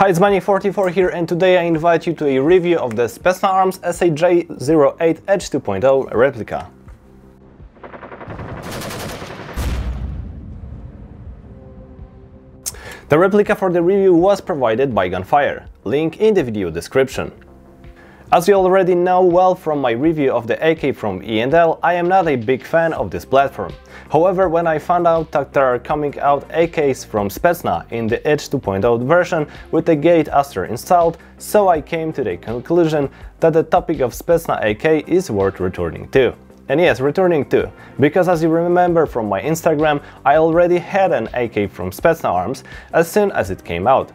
Hi, it's Mani44 here, and today I invite you to a review of the Specna Arms SA-J08 EDGE 2.0 replica. The replica for the review was provided by Gunfire, link in the video description. As you already know well from my review of the AK from E&L, I am not a big fan of this platform. However, when I found out that there are coming out AKs from Specna in the EDGE 2.0 version with the Gate Aster installed, so I came to the conclusion that the topic of Specna AK is worth returning to. And yes, returning to, because as you remember from my Instagram, I already had an AK from Specna Arms as soon as it came out.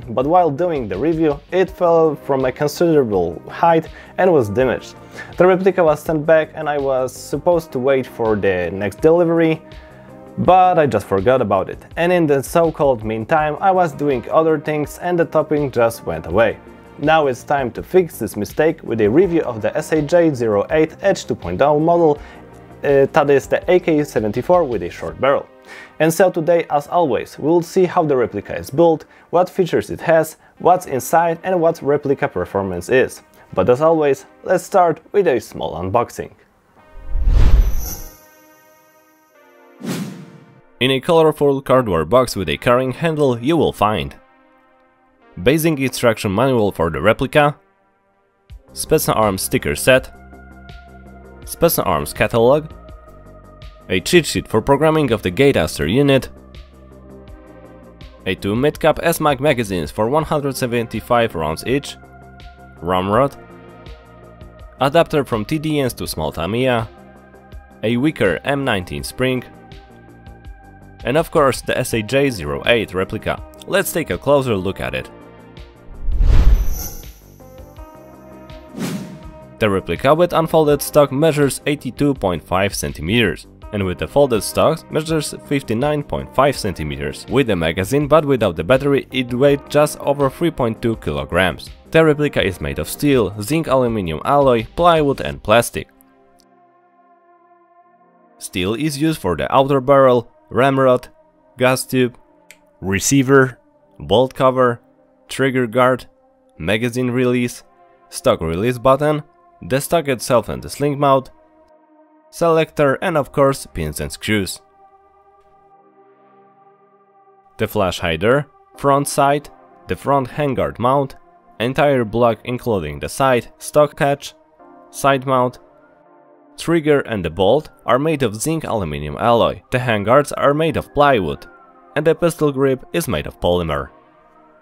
But while doing the review, it fell from a considerable height and was damaged. The replica was sent back and I was supposed to wait for the next delivery, but I just forgot about it. And in the so-called meantime, I was doing other things and the topic just went away. Now it's time to fix this mistake with a review of the SA-J08 EDGE 2.0 model, that is the AK-74 with a short barrel. And so today, as always, we'll see how the replica is built, what features it has, what's inside and what replica performance is. But as always, let's start with a small unboxing. In a colorful cardboard box with a carrying handle you will find basic instruction manual for the replica, Specna Arms sticker set, Specna Arms catalog, a cheat sheet for programming of the Gate Aster unit, a 2 mid-cap S-Mag magazines for 175 rounds each, ramrod, adapter from TDNs to small Tamiya, a weaker M19 spring, and of course the SA-J08 replica. Let's take a closer look at it. The replica with unfolded stock measures 82.5 cm. And with the folded stock measures 59.5 cm. With the magazine but without the battery, it weighs just over 3.2 kg. The replica is made of steel, zinc aluminum alloy, plywood and plastic. Steel is used for the outer barrel, ramrod, gas tube, receiver, bolt cover, trigger guard, magazine release, stock release button, the stock itself and the sling mount, selector and of course pins and screws. The flash hider, front sight, the front handguard mount, entire block including the sight, stock catch, side mount, trigger and the bolt are made of zinc aluminum alloy, the handguards are made of plywood, and the pistol grip is made of polymer.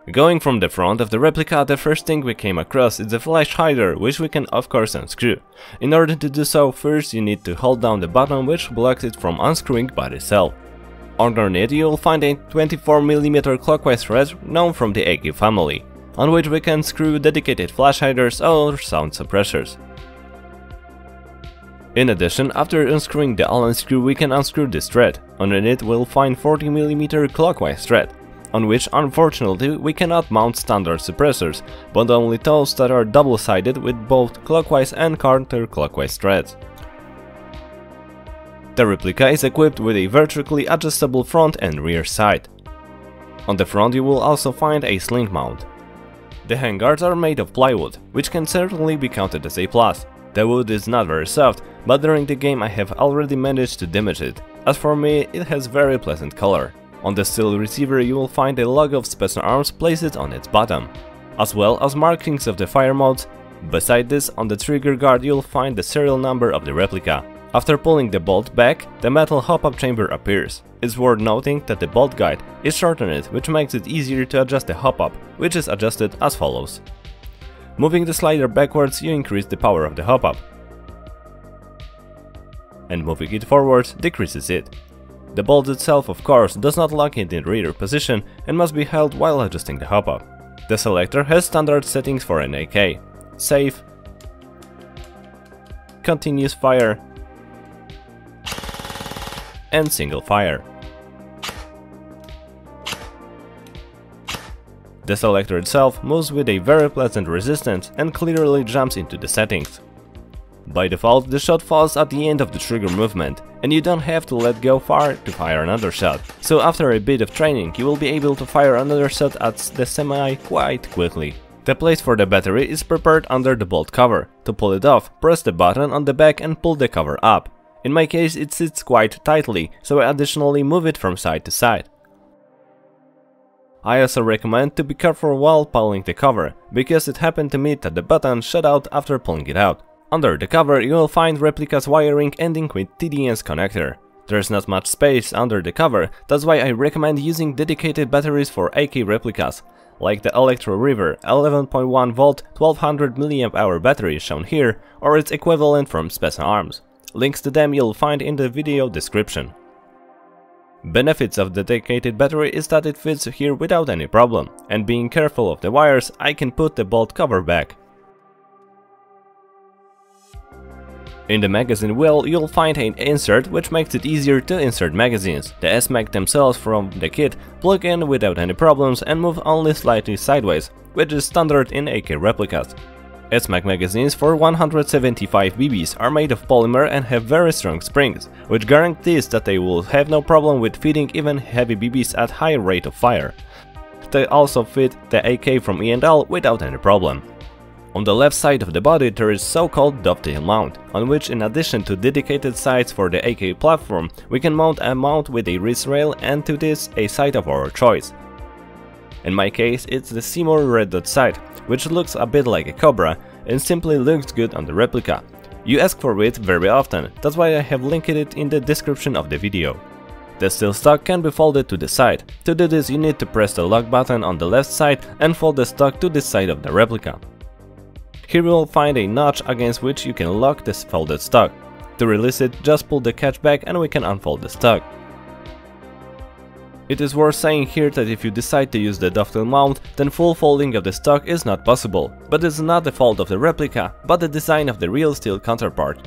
Going from the front of the replica, the first thing we came across is the flash hider, which we can of course unscrew. In order to do so, first you need to hold down the button which blocks it from unscrewing by itself. Underneath you will find a 24mm clockwise thread known from the AK family, on which we can screw dedicated flash hiders or sound suppressors. In addition, after unscrewing the Allen screw, we can unscrew this thread. Underneath we'll find 40mm clockwise thread, on which unfortunately we cannot mount standard suppressors, but only those that are double-sided with both clockwise and counterclockwise threads. The replica is equipped with a vertically adjustable front and rear sight. On the front you will also find a sling mount. The handguards are made of plywood, which can certainly be counted as a plus. The wood is not very soft, but during the game I have already managed to damage it. As for me, it has very pleasant color. On the steel receiver you will find a logo of Specna Arms placed on its bottom, as well as markings of the fire modes. Beside this, on the trigger guard you will find the serial number of the replica. After pulling the bolt back, the metal hop-up chamber appears. It's worth noting that the bolt guide is shortened, which makes it easier to adjust the hop-up, which is adjusted as follows. Moving the slider backwards you increase the power of the hop-up, and moving it forwards decreases it. The bolt itself of course does not lock in the rear position and must be held while adjusting the hop-up. The selector has standard settings for an AK: safe, continuous fire, and single fire. The selector itself moves with a very pleasant resistance and clearly jumps into the settings. By default, the shot falls at the end of the trigger movement, and you don't have to let go far to fire another shot. So after a bit of training, you will be able to fire another shot at the semi quite quickly. The place for the battery is prepared under the bolt cover. To pull it off, press the button on the back and pull the cover up. In my case, it sits quite tightly, so I additionally move it from side to side. I also recommend to be careful while pulling the cover, because it happened to me that the button shut out after pulling it out. Under the cover you will find replica's wiring ending with TDN's connector. There's not much space under the cover, that's why I recommend using dedicated batteries for AK replicas, like the Electro River 11.1 volt 1200 mAh battery shown here, or its equivalent from Specna Arms. Links to them you'll find in the video description. Benefits of the dedicated battery is that it fits here without any problem, and being careful of the wires, I can put the bolt cover back. In the magazine wheel you'll find an insert which makes it easier to insert magazines. The S-Mag themselves from the kit plug in without any problems and move only slightly sideways, which is standard in AK replicas. S-Mag magazines for 175 BBs are made of polymer and have very strong springs, which guarantees that they will have no problem with feeding even heavy BBs at high rate of fire. They also fit the AK from E&L without any problem. On the left side of the body there is so-called dovetail mount, on which in addition to dedicated sides for the AK platform, we can mount a mount with a wrist rail and to this a sight of our choice. In my case it's the Seymour red dot sight, which looks a bit like a Cobra and simply looks good on the replica. You ask for it very often, that's why I have linked it in the description of the video. The steel stock can be folded to the side. To do this you need to press the lock button on the left side and fold the stock to the side of the replica. Here you will find a notch against which you can lock this folded stock. To release it, just pull the catch back and we can unfold the stock. It is worth saying here that if you decide to use the dovetail mount, then full folding of the stock is not possible, but it's not the fault of the replica, but the design of the real steel counterpart.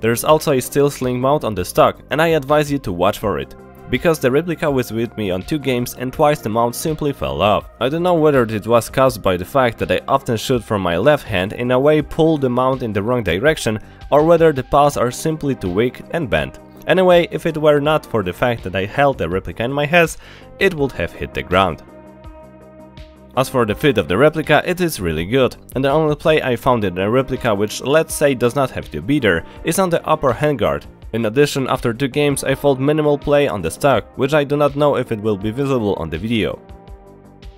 There's also a steel sling mount on the stock, and I advise you to watch for it, because the replica was with me on 2 games and twice the mount simply fell off. I don't know whether it was caused by the fact that I often shoot from my left hand and in a way pull the mount in the wrong direction, or whether the paws are simply too weak and bent. Anyway, if it were not for the fact that I held the replica in my hands, it would have hit the ground. As for the fit of the replica, it is really good, and the only play I found in the replica which let's say does not have to be there, is on the upper handguard. In addition, after 2 games I felt minimal play on the stock, which I do not know if it will be visible on the video.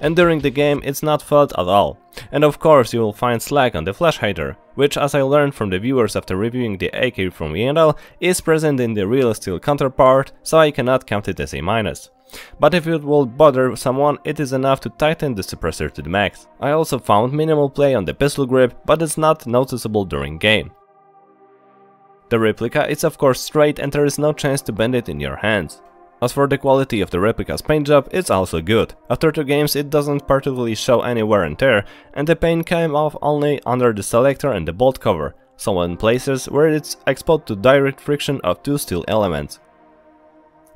And during the game it's not felt at all. And of course you will find slack on the flash hider, which as I learned from the viewers after reviewing the AK from E&L, is present in the real steel counterpart, so I cannot count it as a minus. But if it will bother someone, it is enough to tighten the suppressor to the max. I also found minimal play on the pistol grip, but it's not noticeable during game. The replica is of course straight and there is no chance to bend it in your hands. As for the quality of the replica's paint job, it's also good. After 2 games it doesn't particularly show any wear and tear, and the paint came off only under the selector and the bolt cover, so in places where it's exposed to direct friction of 2 steel elements.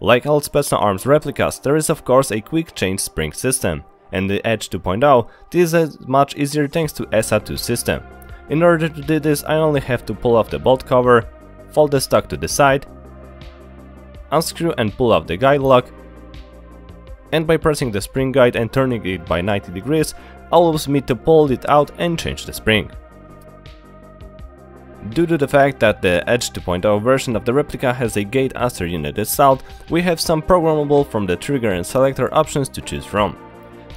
Like all Specna Arms replicas, there is of course a quick change spring system, and the EDGE 2.0 this is much easier thanks to SA-2 system. In order to do this I only have to pull off the bolt cover, fold the stock to the side, unscrew and pull off the guide lock, and by pressing the spring guide and turning it by 90 degrees allows me to pull it out and change the spring. Due to the fact that the EDGE 2.0 version of the replica has a gate aster unit installed, we have some programmable from the trigger and selector options to choose from.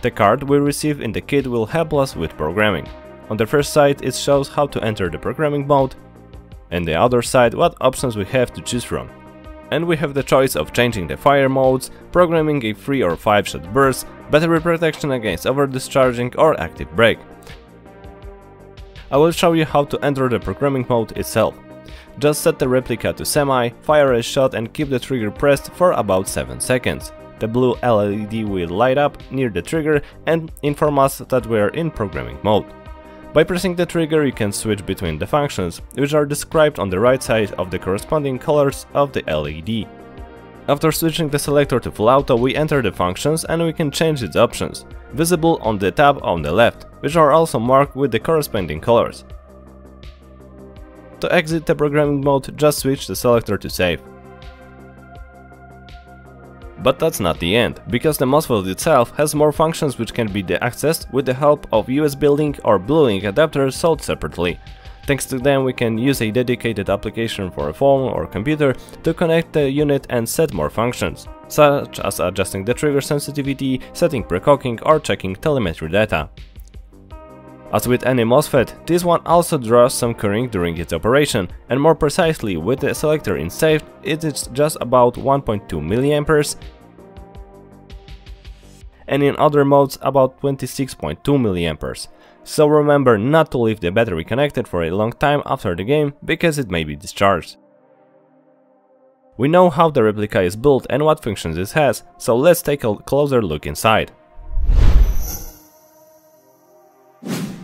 The card we receive in the kit will help us with programming. On the first side it shows how to enter the programming mode, and the other side what options we have to choose from. And we have the choice of changing the fire modes, programming a 3 or 5 shot burst, battery protection against over-discharging or active brake. I will show you how to enter the programming mode itself. Just set the replica to semi, fire a shot and keep the trigger pressed for about 7 seconds. The blue LED will light up near the trigger and inform us that we are in programming mode. By pressing the trigger you can switch between the functions, which are described on the right side of the corresponding colors of the LED. After switching the selector to full auto we enter the functions and we can change its options, visible on the tab on the left, which are also marked with the corresponding colors. To exit the programming mode, just switch the selector to save. But that's not the end, because the MOSFET itself has more functions which can be accessed with the help of USB link or Blue Link adapters sold separately. Thanks to them, we can use a dedicated application for a phone or computer to connect the unit and set more functions, such as adjusting the trigger sensitivity, setting precocking or checking telemetry data. As with any MOSFET, this one also draws some current during its operation, and more precisely, with the selector in safe, it is just about 1.2 mA, and in other modes about 26.2 mA. So remember not to leave the battery connected for a long time after the game, because it may be discharged. We know how the replica is built and what functions it has, so let's take a closer look inside.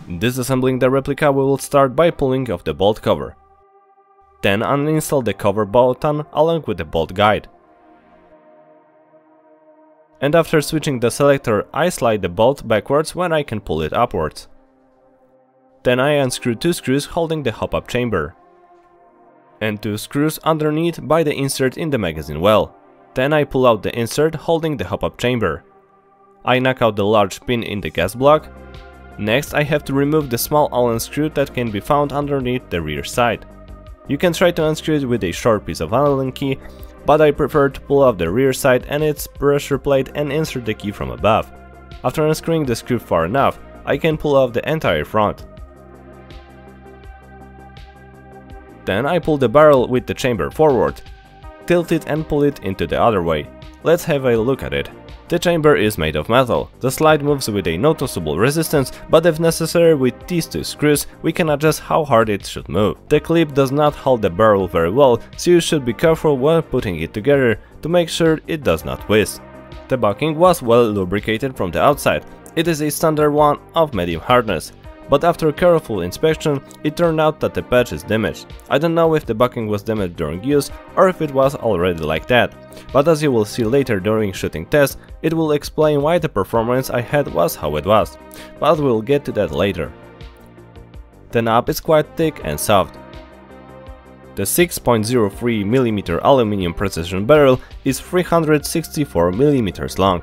Disassembling the replica, we will start by pulling off the bolt cover. Then uninstall the cover button along with the bolt guide. And after switching the selector, I slide the bolt backwards when I can pull it upwards. Then I unscrew 2 screws holding the hop-up chamber, and 2 screws underneath by the insert in the magazine well. Then I pull out the insert holding the hop-up chamber. I knock out the large pin in the gas block. Next, I have to remove the small Allen screw that can be found underneath the rear side. You can try to unscrew it with a short piece of Allen key, but I prefer to pull off the rear side and its pressure plate and insert the key from above. After unscrewing the screw far enough, I can pull off the entire front. Then I pull the barrel with the chamber forward, tilt it and pull it into the other way. Let's have a look at it. The chamber is made of metal. The slide moves with a noticeable resistance, but if necessary with these 2 screws, we can adjust how hard it should move. The clip does not hold the barrel very well, so you should be careful when putting it together to make sure it does not twist. The backing was well lubricated from the outside. It is a standard one of medium hardness. But after careful inspection, it turned out that the patch is damaged. I don't know if the backing was damaged during use or if it was already like that, but as you will see later during shooting tests, it will explain why the performance I had was how it was, but we'll get to that later. The knob is quite thick and soft. The 6.03 mm aluminum precision barrel is 364 mm long.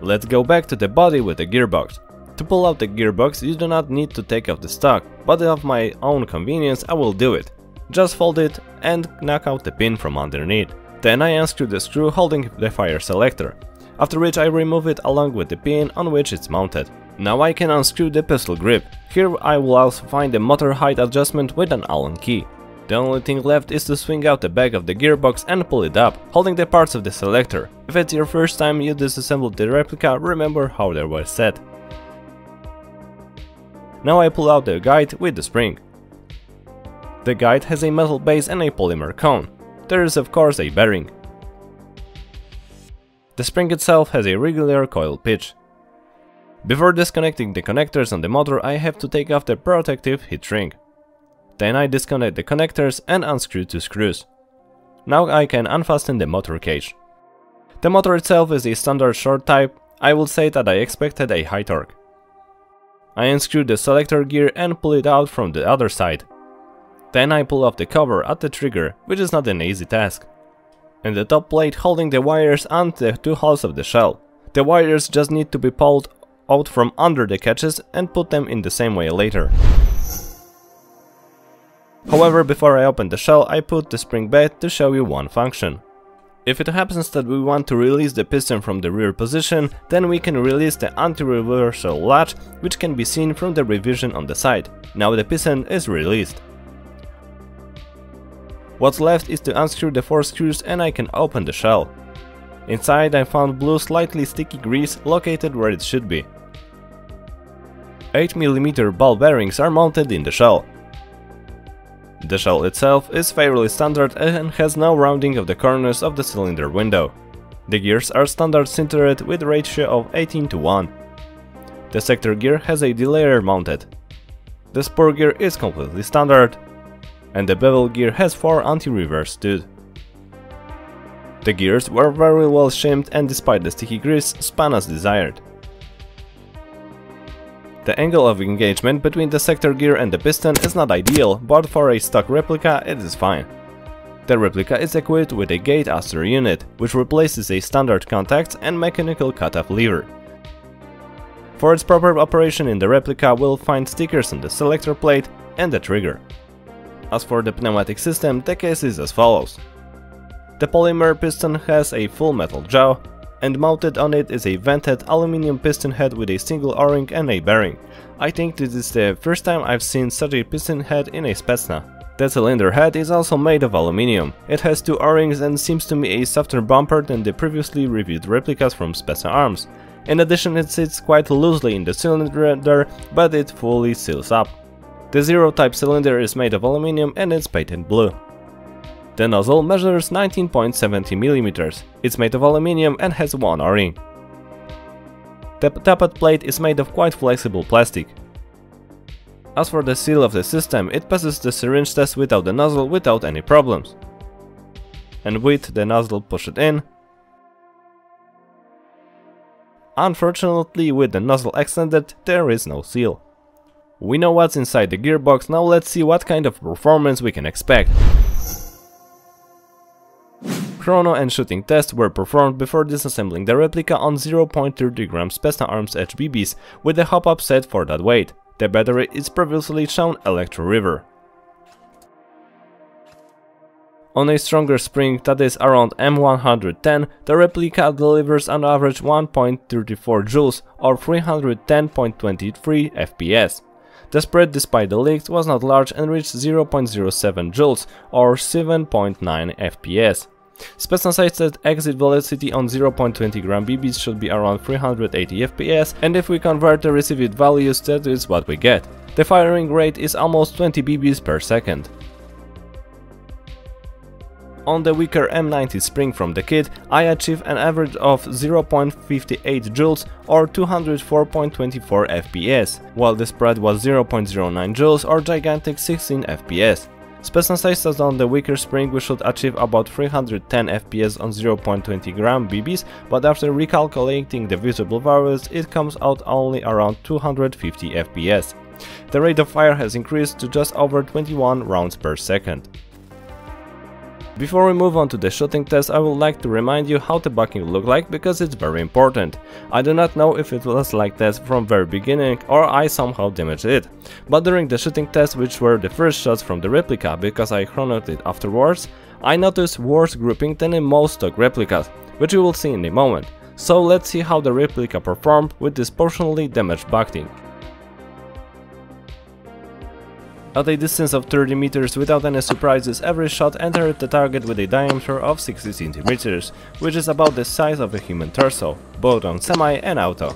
Let's go back to the body with the gearbox. To pull out the gearbox, you do not need to take off the stock, but of my own convenience I will do it. Just fold it and knock out the pin from underneath. Then I unscrew the screw holding the fire selector, after which I remove it along with the pin on which it's mounted. Now I can unscrew the pistol grip. Here I will also find the motor height adjustment with an Allen key. The only thing left is to swing out the back of the gearbox and pull it up, holding the parts of the selector. If it's your first time you disassembled the replica, remember how they were set. Now I pull out the guide with the spring. The guide has a metal base and a polymer cone. There is of course a bearing. The spring itself has a regular coil pitch. Before disconnecting the connectors on the motor, I have to take off the protective heat shrink. Then I disconnect the connectors and unscrew 2 screws. Now I can unfasten the motor cage. The motor itself is a standard short type. I will say that I expected a high torque. I unscrew the selector gear and pull it out from the other side. Then I pull off the cover at the trigger, which is not an easy task. And the top plate holding the wires and the 2 holes of the shell. The wires just need to be pulled out from under the catches and put them in the same way later. However, before I open the shell, I put the spring back to show you one function. If it happens that we want to release the piston from the rear position, then we can release the anti-reversal latch, which can be seen from the revision on the side. Now the piston is released. What's left is to unscrew the 4 screws and I can open the shell. Inside I found blue slightly sticky grease located where it should be. 8 mm ball bearings are mounted in the shell. The shell itself is fairly standard and has no rounding of the corners of the cylinder window. The gears are standard sintered with a ratio of 18:1. The sector gear has a delayer mounted. The spur gear is completely standard, and the bevel gear has 4 anti-reverse stud. The gears were very well shimmed and despite the sticky grease, span as desired. The angle of engagement between the sector gear and the piston is not ideal, but for a stock replica it is fine. The replica is equipped with a gate aster unit, which replaces a standard contact and mechanical cutoff lever. For its proper operation in the replica, we'll find stickers on the selector plate and the trigger. As for the pneumatic system, the case is as follows. The polymer piston has a full metal jaw, and mounted on it is a vented aluminum piston head with a single O-ring and a bearing. I think this is the first time I've seen such a piston head in a Specna. The cylinder head is also made of aluminum. It has two O-rings and seems to me a softer bumper than the previously reviewed replicas from Specna Arms. In addition, it sits quite loosely in the cylinder, but it fully seals up. The zero type cylinder is made of aluminum and it's painted blue. The nozzle measures 19.70 mm. It's made of aluminum and has one O-ring. The tappet plate is made of quite flexible plastic. As for the seal of the system, it passes the syringe test without the nozzle without any problems. And with the nozzle pushed in. Unfortunately, with the nozzle extended, there is no seal. We know what's inside the gearbox, now let's see what kind of performance we can expect. Chrono and shooting tests were performed before disassembling the replica on 0.30 gram Specna Arms EDGE BBs with the hop-up set for that weight. The battery is previously shown Electro River. On a stronger spring, that is around M110, the replica delivers on average 1.34 joules or 310.23 FPS. The spread, despite the leaks, was not large and reached 0.07 joules or 7.9 FPS. Specna says that exit velocity on 0.20 gram BBs should be around 380 FPS, and if we convert the received values, that is what we get. The firing rate is almost 20 BBs per second. On the weaker M90 spring from the kit, I achieved an average of 0.58 joules or 204.24 FPS, while the spread was 0.09 joules or gigantic 16 FPS. Specna says that on the weaker spring we should achieve about 310 FPS on 0.20 gram BBs, but after recalculating the visible values it comes out only around 250 FPS. The rate of fire has increased to just over 21 rounds per second. Before we move on to the shooting test, I would like to remind you how the bucking looked like because it's very important. I do not know if it was like that from very beginning or I somehow damaged it. But during the shooting test, which were the first shots from the replica because I chronoed it afterwards, I noticed worse grouping than in most stock replicas, which you will see in a moment. So let's see how the replica performed with this partially damaged bucking. At a distance of 30 meters without any surprises, every shot entered the target with a diameter of 60 centimeters, which is about the size of a human torso, both on semi and auto.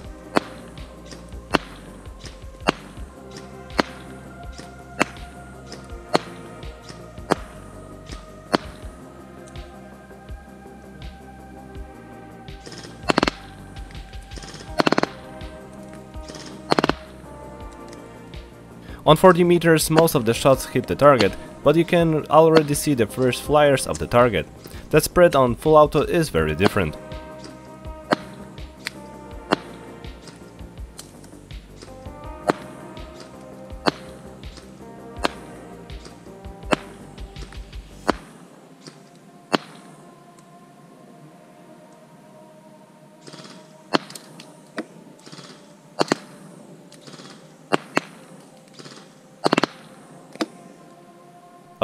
On 40 meters most of the shots hit the target, but you can already see the first flyers of the target. The spread on full auto is very different.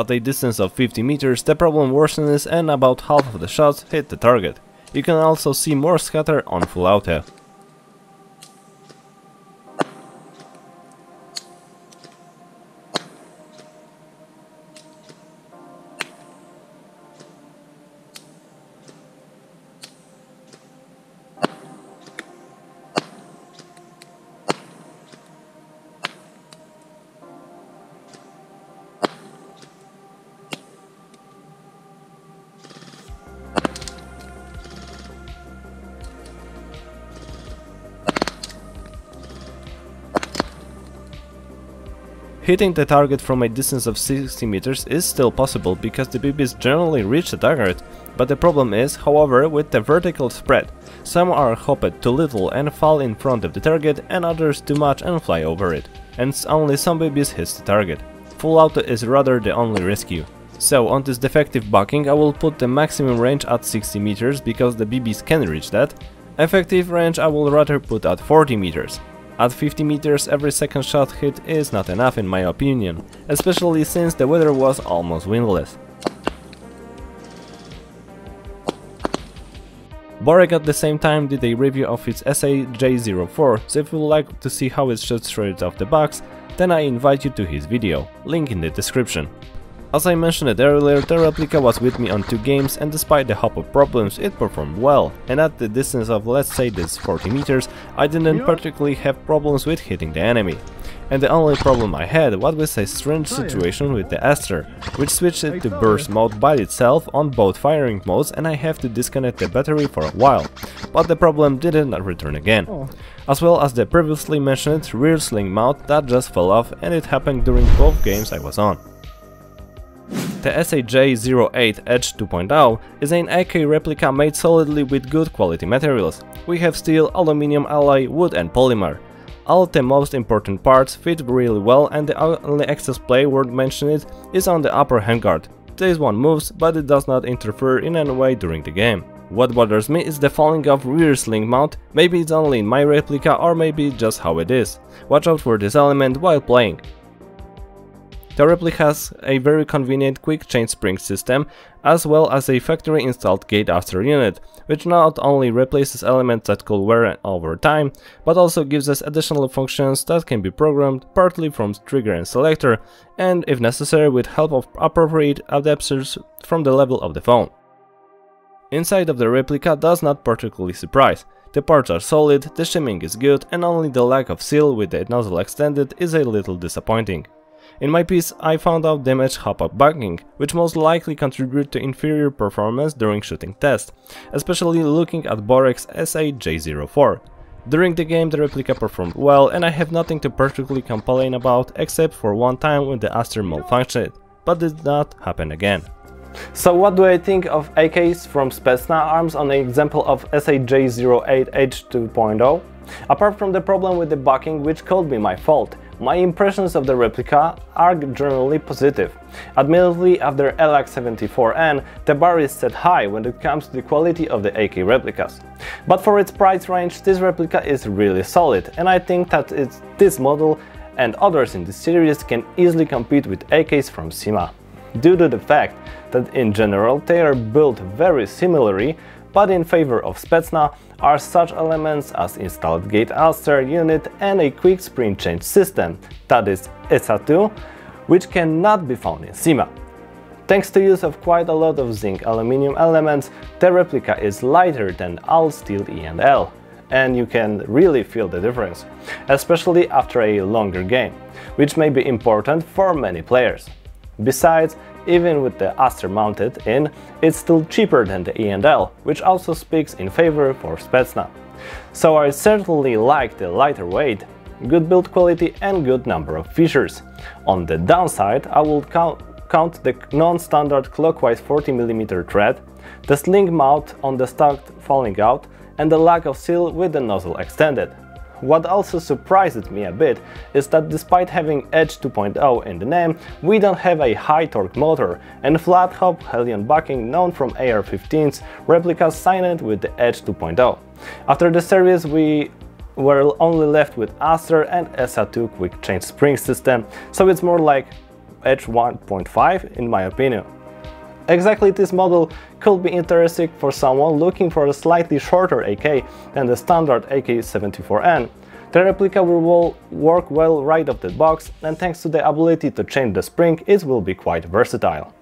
At a distance of 50 meters, the problem worsens and about half of the shots hit the target. You can also see more scatter on full auto. Hitting the target from a distance of 60 meters is still possible because the BBs generally reach the target, but the problem is, however, with the vertical spread. Some are hopped too little and fall in front of the target, and others too much and fly over it. And only some BBs hits the target. Full auto is rather the only rescue. So on this defective backing I will put the maximum range at 60 meters because the BBs can reach that. Effective range I will rather put at 40 meters. At 50 meters every second shot hit is not enough in my opinion, especially since the weather was almost windless. Borek at the same time did a review of its SA-J08, so if you would like to see how it shoots straight off the box, then I invite you to his video, link in the description. As I mentioned it earlier, the replica was with me on 2 games, and despite the hop-up problems it performed well, and at the distance of let's say this 40 meters I didn't particularly have problems with hitting the enemy. And the only problem I had was a strange situation with the Aster, which switched it to burst mode by itself on both firing modes, and I have to disconnect the battery for a while, but the problem didn't return again. As well as the previously mentioned rear sling mount that just fell off, and it happened during both games I was on. The SA-J08 EDGE 2.0 is an AK replica made solidly with good quality materials. We have steel, aluminum alloy, wood and polymer. All the most important parts fit really well, and the only excess play worth mentioning is on the upper handguard. This one moves, but it does not interfere in any way during the game. What bothers me is the falling off rear sling mount. Maybe it's only in my replica or maybe just how it is. Watch out for this element while playing. The replica has a very convenient quick change spring system, as well as a factory installed gate Aster unit, which not only replaces elements that could wear over time, but also gives us additional functions that can be programmed partly from trigger and selector, and if necessary with help of appropriate adapters from the level of the phone. Inside of the replica does not particularly surprise. The parts are solid, the shimming is good, and only the lack of seal with the nozzle extended is a little disappointing. In my piece I found out damaged hop-up backing, which most likely contribute to inferior performance during shooting tests, especially looking at Borek's SA-J04. During the game the replica performed well, and I have nothing to particularly complain about except for one time when the Aster malfunctioned, but did not happen again. So what do I think of AKs from Specna Arms on the example of SA-J08 EDGE 2.0? Apart from the problem with the backing, which could be my fault, my impressions of the replica are generally positive. Admittedly, after LX74N, the bar is set high when it comes to the quality of the AK replicas. But for its price range, this replica is really solid, and I think that this model and others in this series can easily compete with AKs from CIMA, due to the fact that in general they are built very similarly, but in favor of Specna are such elements as installed gate Aster unit and a quick spring change system, that is SA-2, which cannot be found in CIMA. Thanks to use of quite a lot of zinc aluminum elements, the replica is lighter than all steel E&L, and you can really feel the difference, especially after a longer game, which may be important for many players. Besides, even with the Aster mounted in, it's still cheaper than the E&L, which also speaks in favor for Specna. So I certainly like the lighter weight, good build quality and good number of features. On the downside, I will count the non-standard clockwise 40mm thread, the sling mount on the stock falling out, and the lack of seal with the nozzle extended. What also surprised me a bit is that despite having EDGE 2.0 in the name, we don't have a high torque motor and flat hop Hellion backing known from AR-15's replicas signed with the EDGE 2.0. After the series we were only left with Aster and SA-2 quick change spring system, so it's more like EDGE 1.5 in my opinion. Exactly, this model could be interesting for someone looking for a slightly shorter AK than the standard AK-74N. The replica will work well right off the box, and thanks to the ability to change the spring, it will be quite versatile.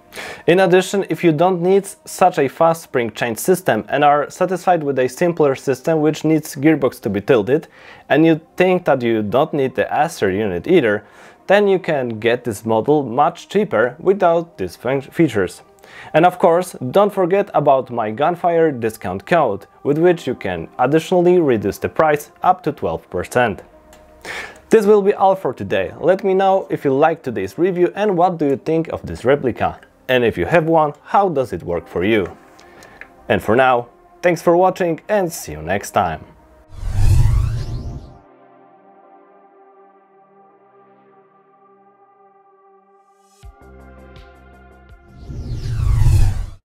In addition, if you don't need such a fast spring change system and are satisfied with a simpler system which needs gearbox to be tilted, and you think that you don't need the Aster unit either, then you can get this model much cheaper without these features. And of course, don't forget about my Gunfire discount code, with which you can additionally reduce the price up to 12%. This will be all for today. Let me know if you liked today's review and what do you think of this replica. And if you have one, how does it work for you? And for now, thank you Thanks for watching and see you next time.